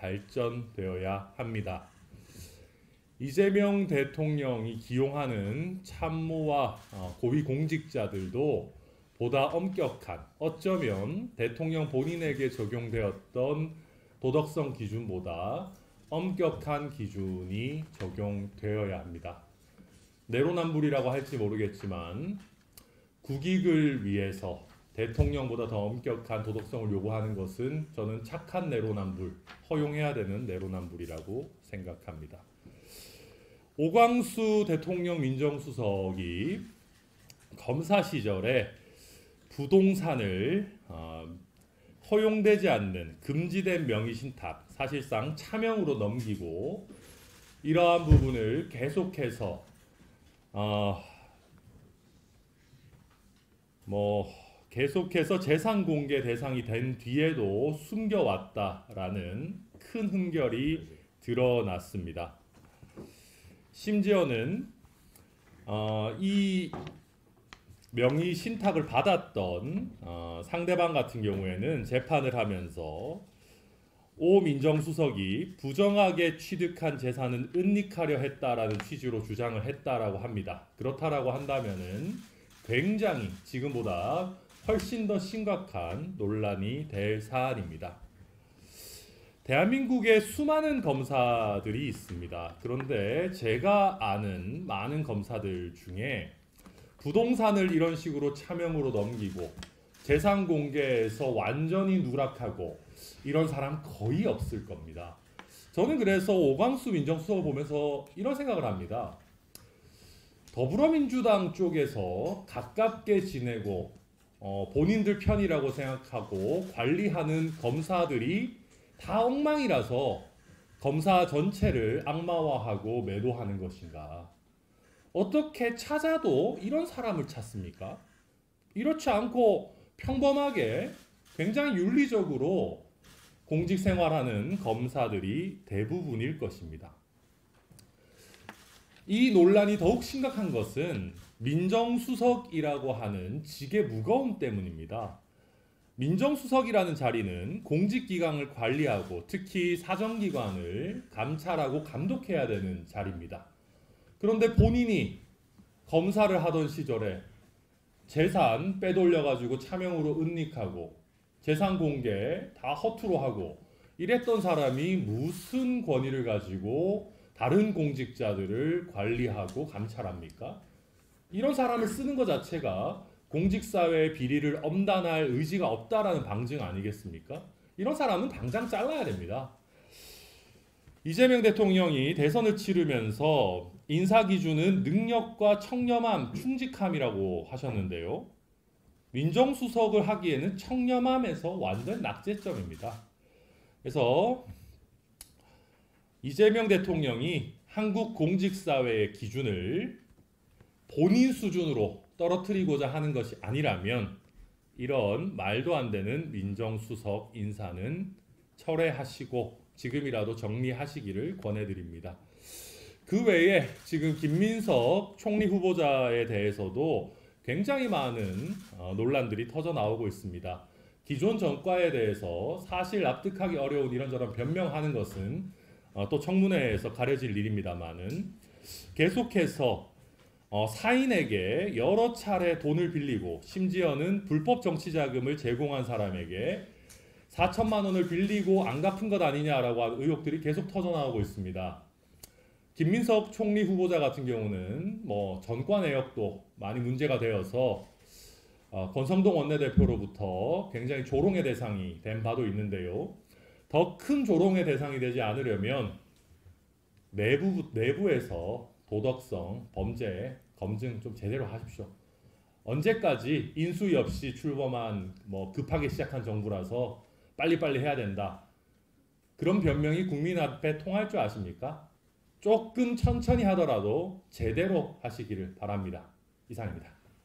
발전되어야 합니다. 이재명 대통령이 기용하는 참모와 고위공직자들도 보다 엄격한, 어쩌면 대통령 본인에게 적용되었던 도덕성 기준보다 엄격한 기준이 적용되어야 합니다. 내로남불이라고 할지 모르겠지만 국익을 위해서 대통령보다 더 엄격한 도덕성을 요구하는 것은 저는 착한 내로남불, 허용해야 되는 내로남불이라고 생각합니다. 오광수 대통령 민정수석이 검사 시절에 부동산을 허용되지 않는 금지된 명의신탁, 사실상 차명으로 넘기고 이러한 부분을 계속해서 재산 공개 대상이 된 뒤에도 숨겨왔다라는 큰 흠결이 드러났습니다. 심지어는 이 명의 신탁을 받았던 상대방 같은 경우에는 재판을 하면서 오 민정수석이 부정하게 취득한 재산은 은닉하려 했다라는 취지로 주장을 했다라고 합니다. 그렇다라고 한다면은 굉장히 지금보다 훨씬 더 심각한 논란이 될 사안입니다. 대한민국에 수많은 검사들이 있습니다. 그런데 제가 아는 많은 검사들 중에 부동산을 이런 식으로 차명으로 넘기고 재산 공개에서 완전히 누락하고 이런 사람 거의 없을 겁니다. 저는 그래서 오광수 민정수석을 보면서 이런 생각을 합니다. 더불어민주당 쪽에서 가깝게 지내고 본인들 편이라고 생각하고 관리하는 검사들이 다 엉망이라서 검사 전체를 악마화하고 매도하는 것인가? 어떻게 찾아도 이런 사람을 찾습니까? 이렇지 않고 평범하게 굉장히 윤리적으로 공직 생활하는 검사들이 대부분일 것입니다. 이 논란이 더욱 심각한 것은 민정수석이라고 하는 직의 무거움 때문입니다. 민정수석이라는 자리는 공직기강을 관리하고 특히 사정기관을 감찰하고 감독해야 되는 자리입니다. 그런데 본인이 검사를 하던 시절에 재산 빼돌려가지고 차명으로 은닉하고 재산 공개 다 허투루 하고 이랬던 사람이 무슨 권위를 가지고 다른 공직자들을 관리하고 감찰합니까? 이런 사람을 쓰는 것 자체가 공직사회의 비리를 엄단할 의지가 없다라는 방증 아니겠습니까? 이런 사람은 당장 잘라야 됩니다. 이재명 대통령이 대선을 치르면서 인사기준은 능력과 청렴함, 충직함이라고 하셨는데요. 민정수석을 하기에는 청렴함에서 완전 낙제점입니다. 그래서 이재명 대통령이 한국 공직사회의 기준을 본인 수준으로 떨어뜨리고자 하는 것이 아니라면 이런 말도 안 되는 민정수석 인사는 철회하시고 지금이라도 정리하시기를 권해드립니다. 그 외에 지금 김민석 총리 후보자에 대해서도 굉장히 많은 논란들이 터져 나오고 있습니다. 기존 정과에 대해서 사실 납득하기 어려운 이런저런 변명하는 것은 또 청문회에서 가려질 일입니다만은 계속해서 사인에게 여러 차례 돈을 빌리고 심지어는 불법 정치자금을 제공한 사람에게 4천만 원을 빌리고 안 갚은 것 아니냐라고 하는 의혹들이 계속 터져나오고 있습니다. 김민석 총리 후보자 같은 경우는 전과 내역도 많이 문제가 되어서 권성동 원내대표로부터 굉장히 조롱의 대상이 된 바도 있는데요. 더 큰 조롱의 대상이 되지 않으려면 내부에서 도덕성, 범죄 검증 좀 제대로 하십시오. 언제까지 인수위 없이 출범한 급하게 시작한 정부라서 빨리빨리 해야 된다. 그런 변명이 국민 앞에 통할 줄 아십니까? 조금 천천히 하더라도 제대로 하시기를 바랍니다. 이상입니다.